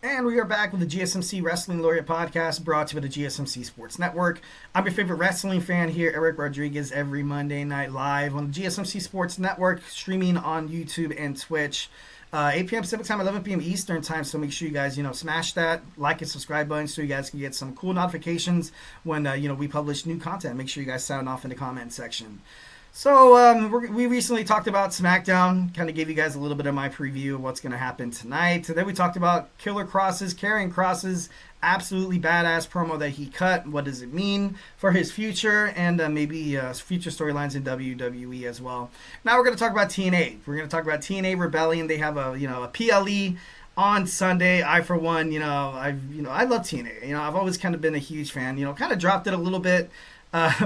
And we are back with the GSMC Wrestling Laureate podcast brought to you by the GSMC Sports Network. I'm your favorite wrestling fan here, Eric Rodriguez, every Monday night live on the GSMC Sports Network, streaming on YouTube and Twitch. 8 p.m. Pacific time, 11 p.m. Eastern time, so make sure you guys, smash that like and subscribe button so you guys can get some cool notifications when, we publish new content. Make sure you guys sound off in the comment section. So we recently talked about SmackDown, kind of gave you guys a little bit of my preview of what's going to happen tonight. Today we talked about Killer Kross's, Karrion Kross's absolutely badass promo that he cut. What does it mean for his future and maybe future storylines in WWE as well. Now we're going to talk about TNA. We're going to talk about TNA Rebellion. They have a PLE on Sunday. I, for one, I love TNA. I've always kind of been a huge fan. Kind of dropped it a little bit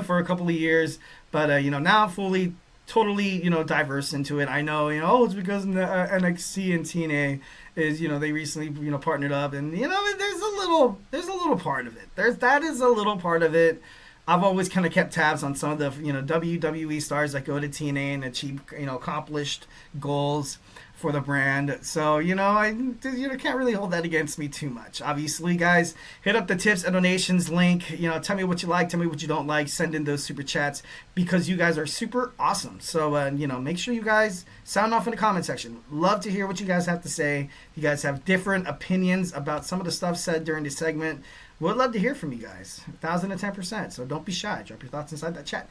for a couple of years. But, now fully, totally, diverse into it. I know, it's because NXT and TNA is, they recently, partnered up. And, there's a little part of it. That is a little part of it. I've always kind of kept tabs on some of the, WWE stars that go to TNA and achieve, accomplished goals for the brand. So, I can't really hold that against me too much. Obviously, guys, hit up the tips and donations link. Tell me what you like, tell me what you don't like. Send in those super chats because you guys are super awesome. So, make sure you guys sound off in the comment section. Love to hear what you guys have to say. If you guys have different opinions about some of the stuff said during the segment, would love to hear from you guys. 1,010%. So don't be shy. Drop your thoughts inside that chat.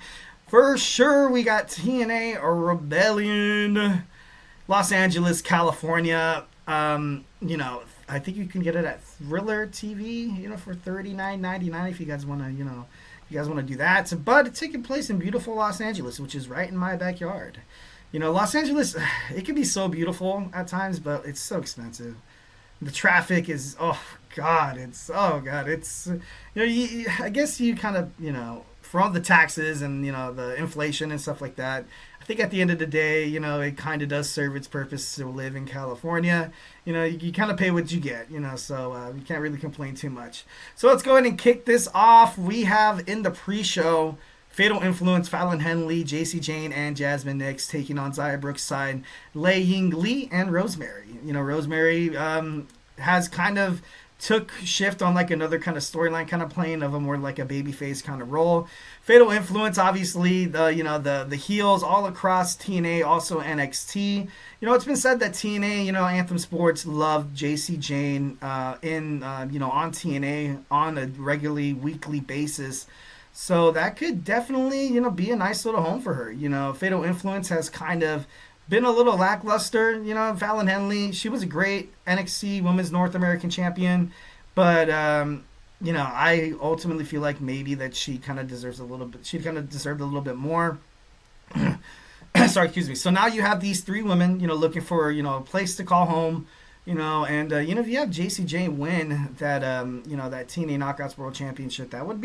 For sure, we got TNA Rebellion. Los Angeles, California. I think you can get it at Thriller TV, for $39.99 if you guys want to, do that. But it's taking place in beautiful Los Angeles, which is right in my backyard. Los Angeles, it can be so beautiful at times, but it's so expensive. The traffic is, I guess you kind of, for all the taxes and, the inflation and stuff like that, I think at the end of the day, it kind of does serve its purpose to live in California. You kind of pay what you get, so you can't really complain too much. So let's go ahead and kick this off. We have in the pre-show, Fatal Influence, Fallon Henley, JC Jane, and Jasmine Nix taking on Xia Brooks' side, Lei Ying Lee, and Rosemary. Rosemary has kind of took shift on like another kind of storyline kind of playing of a more like a babyface kind of role. Fatal Influence, obviously the heels all across TNA, also NXT. It's been said that TNA, Anthem Sports loved JC Jane on TNA on a regularly weekly basis. So that could definitely, be a nice little home for her. Fatal Influence has kind of been a little lackluster. Fallon Henley, she was a great NXT Women's North American Champion, but I ultimately feel like maybe that she kind of deserves a little bit. She kind of deserved a little bit more. Sorry, excuse me. So now you have these three women, looking for a place to call home, and if you have JC Jane win that that TNA Knockouts World Championship, that'd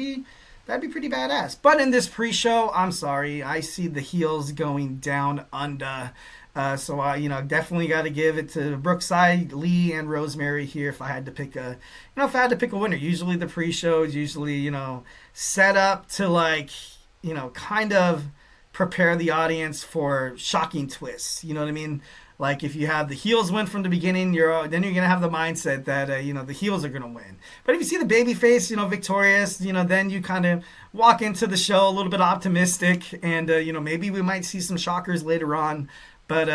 be pretty badass. But in this pre-show, I'm sorry, I see the heels going down under. So I, definitely got to give it to Brookside, Lee, and Rosemary here. If I had to pick a winner, usually the pre-show is usually, set up to kind of prepare the audience for shocking twists. You know what I mean? Like if you have the heels win from the beginning, then you're gonna have the mindset that the heels are gonna win. But if you see the babyface, victorious, then you kind of walk into the show a little bit optimistic, and maybe we might see some shockers later on. But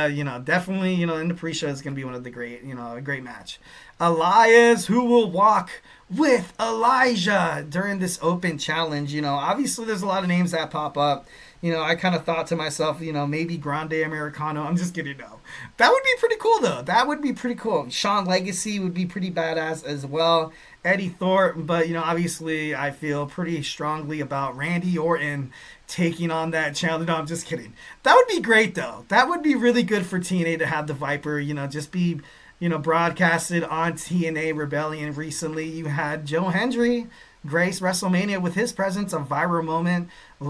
definitely, in the pre-show is gonna be one of the great, a great match. Elias, who will walk with Elijah during this open challenge? Obviously there's a lot of names that pop up. I kind of thought to myself, maybe Grande Americano. I'm just kidding, no. That would be pretty cool, though. That would be pretty cool. Sean Legacy would be pretty badass as well. Eddie Thorpe, but, obviously I feel pretty strongly about Randy Orton taking on that challenge. No, I'm just kidding. That would be great, though. That would be really good for TNA to have the Viper, just be, broadcasted on TNA Rebellion recently. You had Joe Hendry grace WrestleMania with his presence, a viral moment,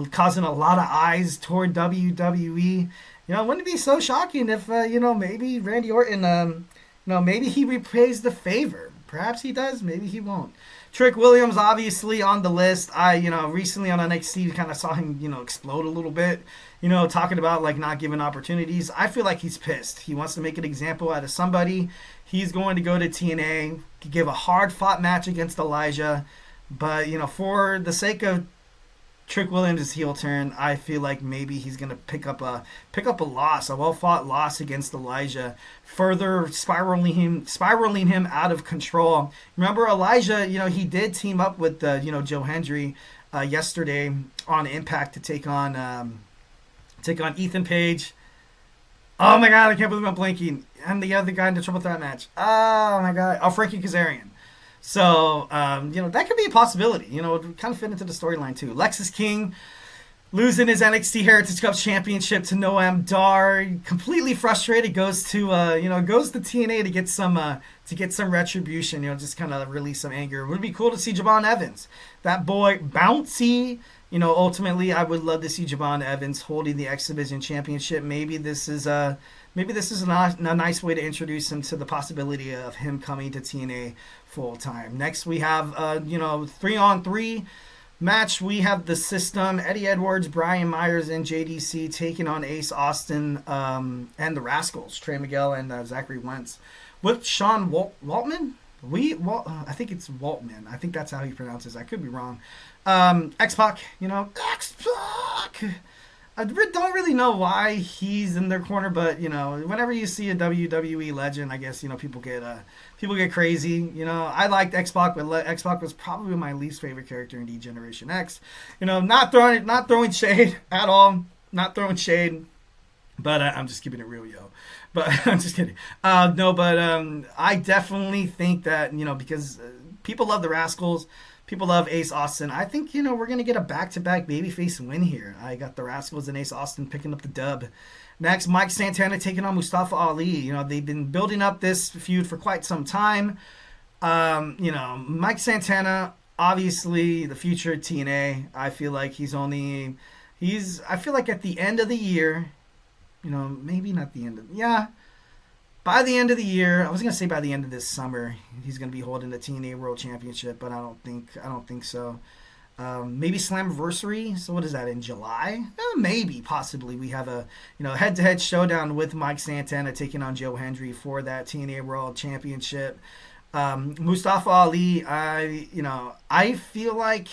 causing a lot of eyes toward WWE. Wouldn't it be so shocking if, maybe Randy Orton, maybe he repays the favor. Perhaps he does, maybe he won't. Trick Williams, obviously, on the list. I, recently on NXT, kind of saw him, explode a little bit, talking about, not giving opportunities. I feel like he's pissed. He wants to make an example out of somebody. He's going to go to TNA. give a hard fought match against Elijah. But for the sake of Trick Williams' heel turn, I feel like maybe he's gonna pick up a loss, a well fought loss against Elijah, further spiraling him out of control. Remember Elijah, he did team up with Joe Hendry yesterday on Impact to take on Ethan Page. Oh my god, I can't believe I'm blanking. And the other guy in the triple threat match. Oh my god. Oh, Frankie Kazarian. So, that could be a possibility. It would kind of fit into the storyline too. Lexis King losing his NXT Heritage Cup Championship to Noam Dar. Completely frustrated. Goes to TNA to get some retribution. Just kind of release some anger. It would be cool to see Javon Evans. That boy, bouncy. Ultimately, I would love to see Javon Evans holding the X Division Championship. Maybe this is a nice way to introduce him to the possibility of him coming to TNA full time. Next, we have 3-on-3 match. We have the System, Eddie Edwards, Brian Myers, and JDC taking on Ace Austin and the Rascals, Trey Miguel and Zachary Wentz, with Sean Waltman. I think it's Waltman. I think that's how he pronounces it. I could be wrong. X-Pac, X-Pac. I don't really know why he's in their corner, but whenever you see a WWE legend, I guess people get crazy. I liked X-Pac, but X-Pac was probably my least favorite character in D-Generation X. Not throwing shade at all, not throwing shade, but I'm just keeping it real, yo. But I'm just kidding. I definitely think that because people love the Rascals. People love Ace Austin. I think, we're going to get a back-to-back babyface win here. I got the Rascals and Ace Austin picking up the dub. Next, Mike Santana taking on Mustafa Ali. They've been building up this feud for quite some time. Mike Santana, obviously the future of TNA. I feel like I feel like at the end of the year, maybe not the end of, by the end of the year, I was gonna say by the end of this summer, he's gonna be holding the TNA World Championship, but I don't think so. Maybe Slammiversary. So what is that, in July? Maybe, possibly we have a head-to-head showdown with Mike Santana taking on Joe Hendry for that TNA World Championship. Mustafa Ali, I feel like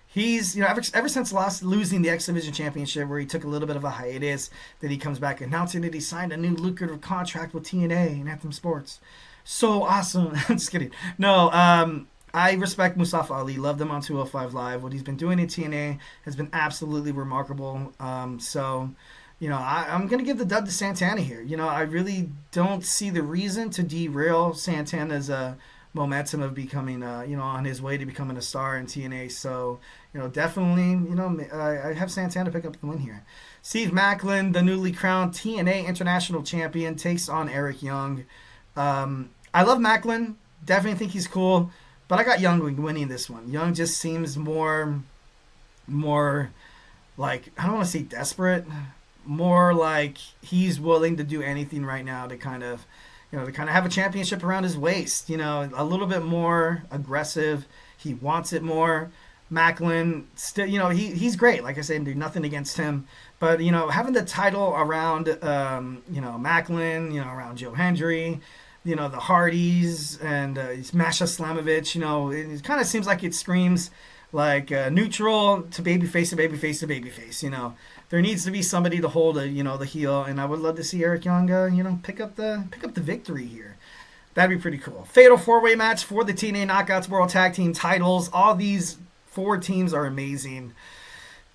he's, ever since losing the X Division Championship, where he took a little bit of a hiatus, then he comes back announcing that he signed a new lucrative contract with TNA and Anthem Sports. So awesome. I'm just kidding. No, I respect Mustafa Ali. Loved him on 205 Live. What he's been doing in TNA has been absolutely remarkable. I'm going to give the dub to Santana here. I really don't see the reason to derail Santana's momentum of becoming, on his way to becoming a star in TNA. So, definitely, I have Santana pick up the win here. Steve Macklin, the newly crowned TNA International Champion, takes on Eric Young. I love Macklin. Definitely think he's cool. But I got Young winning this one. Young just seems more like, I don't want to say desperate, more like he's willing to do anything right now to kind of have a championship around his waist, a little bit more aggressive. He wants it more. Macklin, still, he's great. Like I said, do nothing against him. But, having the title around, Macklin, around Joe Hendry, the Hardys and Masha Slamovich, it kind of seems like it screams like neutral to babyface to babyface to babyface. There needs to be somebody to hold the heel, and I would love to see Eric Young, pick up the victory here. That'd be pretty cool. Fatal 4-way match for the TNA Knockouts World Tag Team titles. All these 4 teams are amazing.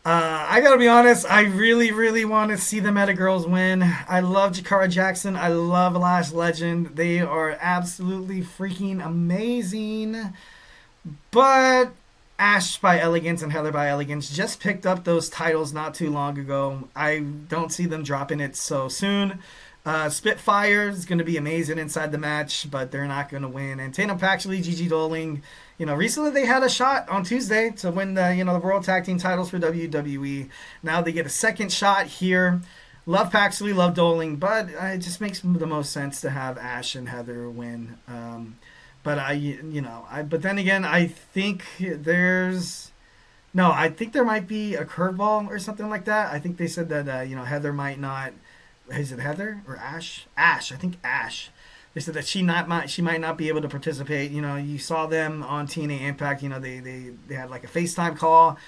I gotta be honest, I really, really want to see the Meta Girls win. I love Jakara Jackson. I love Lash Legend. They are absolutely freaking amazing. But Ash by Elegance and Heather by Elegance just picked up those titles not too long ago. I don't see them dropping it so soon. Spitfire is going to be amazing inside the match, but they're not going to win. And Tatum Paxley, Gigi Doling, recently they had a shot on Tuesday to win the World Tag Team titles for WWE. Now they get a second shot here. Love Paxley, love Doling, but it just makes the most sense to have Ash and Heather win. But but then again, I think there might be a curveball or something like that. I think they said that Heather might not. Is it Heather or Ash? Ash. I think Ash They said that she might not be able to participate. You know, you saw them on TNA Impact. You know, they had like a FaceTime call.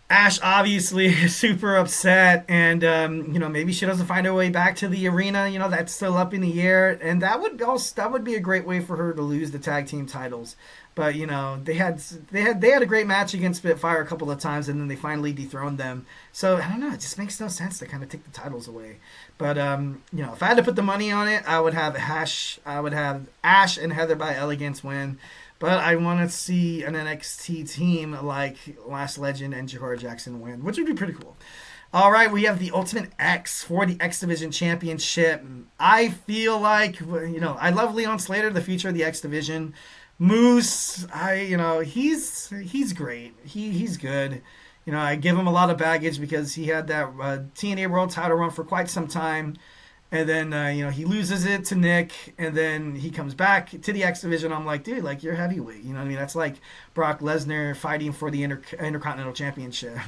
Ash obviously is super upset, and you know, maybe she doesn't find her way back to the arena. You know, that's still up in the air, and that would be a great way for her to lose the tag team titles. But you know, they had a great match against Spitfire a couple of times, and then they finally dethroned them. So I don't know, it just makes no sense to kind of take the titles away. But you know, if I had to put the money on it, I would have Ash and Heather by Elegance win. But I want to see an NXT team like Last Legend and Jahora Jackson win, which would be pretty cool. All right, we have the Ultimate X for the X Division Championship. I feel like, you know, I love Leon Slater, the future of the X Division. Moose, he's great. He's good. You know, I give him a lot of baggage because he had that TNA World Title run for quite some time. And then, you know, he loses it to Nick, and then he comes back to the X Division. I'm like, dude, like, you're heavyweight. You know what I mean? That's like Brock Lesnar fighting for the Intercontinental Championship.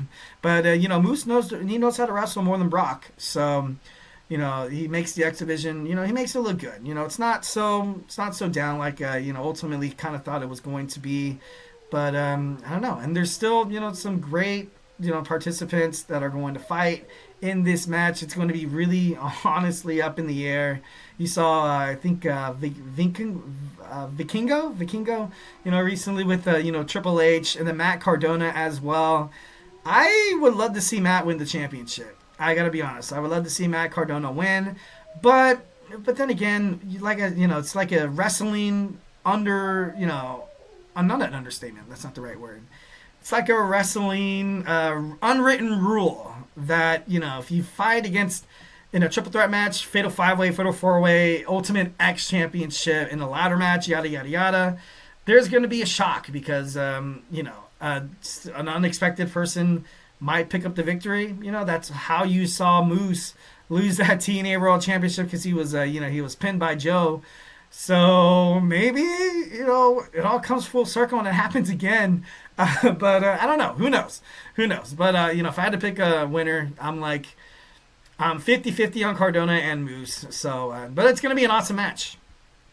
But, you know, Moose knows how to wrestle more than Brock. So, you know, he makes the X Division, you know, he makes it look good. You know, it's not so down like, you know, ultimately kind of thought it was going to be. But, I don't know. And there's still, you know, some great, you know, participants that are going to fight in this match. It's going to be really, honestly, up in the air. You saw, I think, Vikingo, you know, recently with, you know, Triple H, and then Matt Cardona as well. I would love to see Matt win the championship. I gotta be honest. I would love to see Matt Cardona win, but then again, you know, it's like a wrestling under, you know, not an understatement. That's not the right word. It's like a wrestling unwritten rule that, you know, if you fight against in a triple threat match, fatal 5-way, fatal 4-way, Ultimate X Championship in a ladder match, yada, yada, yada, there's going to be a shock because, you know, an unexpected person might pick up the victory. You know, that's how you saw Moose lose that TNA World Championship because he was, you know, he was pinned by Joe. So maybe, you know, it all comes full circle and it happens again. But I don't know. Who knows? But, you know, if I had to pick a winner, I'm 50-50 on Cardona and Moose. So, but it's going to be an awesome match.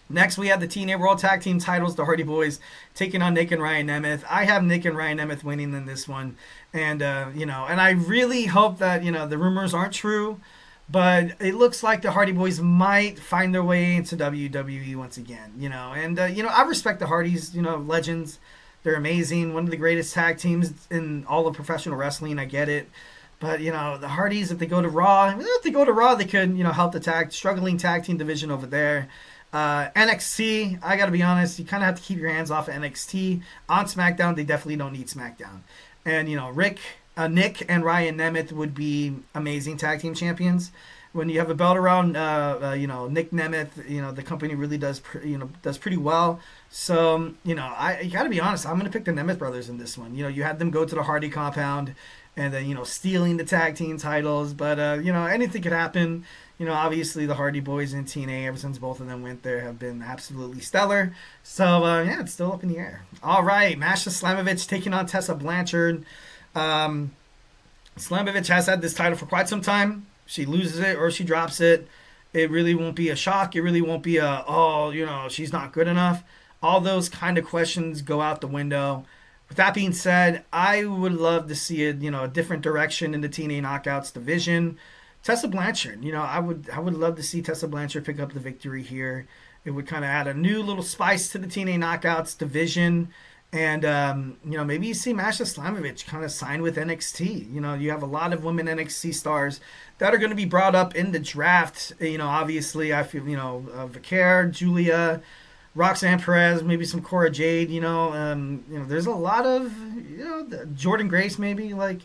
Next, we have the TNA World Tag Team titles, the Hardy Boys, taking on Nick and Ryan Nemeth. I have Nick and Ryan Nemeth winning in this one. And, you know, and I really hope that, you know, the rumors aren't true. But it looks like the Hardy Boys might find their way into WWE once again, you know. And, you know, I respect the Hardys, you know, legends. They're amazing. One of the greatest tag teams in all of professional wrestling. I get it. But, you know, the Hardys, if they go to Raw, they could, you know, help the struggling tag team division over there. NXT, I got to be honest, you kind of have to keep your hands off of NXT. On SmackDown, they definitely don't need SmackDown. And, you know, Nick and Ryan Nemeth would be amazing tag team champions. When you have a belt around, you know, Nick Nemeth, you know, the company really does pretty well. So, you know, I got to be honest, I'm going to pick the Nemeth brothers in this one. You know, you had them go to the Hardy compound and then, you know, stealing the tag team titles. But, you know, anything could happen. You know, obviously the Hardy Boys and TNA, ever since both of them went there, have been absolutely stellar. So, yeah, it's still up in the air. All right, Masha Slamovich taking on Tessa Blanchard. Slamovich has had this title for quite some time. She loses it or she drops it. It really won't be a shock. It really won't be oh, you know, she's not good enough. All those kind of questions go out the window. With that being said, I would love to see a different direction in the TNA Knockouts division. Tessa Blanchard, you know, I would love to see Tessa Blanchard pick up the victory here. It would kind of add a new little spice to the TNA Knockouts division. And, you know, maybe you see Masha Slamovich kind of sign with NXT. You know, you have a lot of women NXT stars that are going to be brought up in the draft. You know, obviously, I feel, you know, Vaquer, Julia, Roxanne Perez, maybe some Cora Jade, you know, there's a lot of, you know, Jordan Grace maybe, like,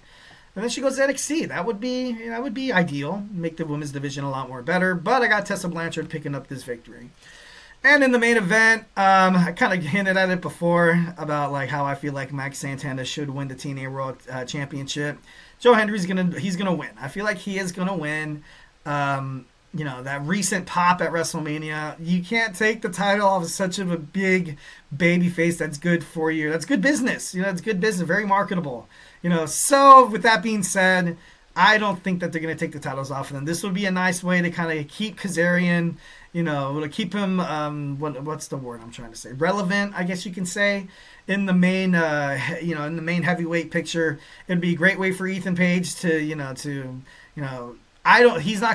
and then she goes to NXT. That would be ideal. Make the women's division a lot more better. But I got Tessa Blanchard picking up this victory. And in the main event, I kind of hinted at it before about like how I feel like Mike Santana should win the TNA World Championship. Joe Hendry's gonna win. I feel like he is gonna win. You know, that recent pop at WrestleMania, you can't take the title off of such of a big baby face. That's good for you. That's good business. You know, it's good business. Very marketable. You know, so with that being said, I don't think that they're going to take the titles off of them. This would be a nice way to kind of keep Kazarian, to keep him, what's the word I'm trying to say? Relevant, I guess you can say, in the main, in the main heavyweight picture. It'd be a great way for Ethan Page to, he's not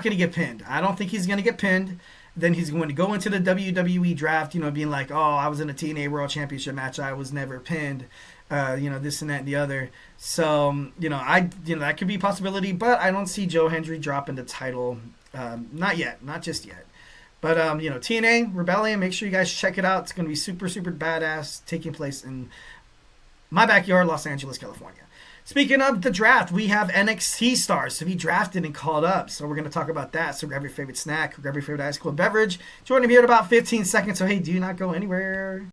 going to get pinned. I don't think he's going to get pinned. Then he's going to go into the WWE draft, being like, oh, I was in a TNA World Championship match. I was never pinned. This and that and the other. So, that could be a possibility, but I don't see Joe Hendry dropping the title. Not yet. Not just yet. But, TNA Rebellion, make sure you guys check it out. It's going to be super, super badass, taking place in my backyard, Los Angeles, California. Speaking of the draft, we have NXT stars to be drafted and called up. So we're going to talk about that. So grab your favorite snack, grab your favorite ice cold beverage. Join me here in about 15 seconds. So, hey, do not go anywhere.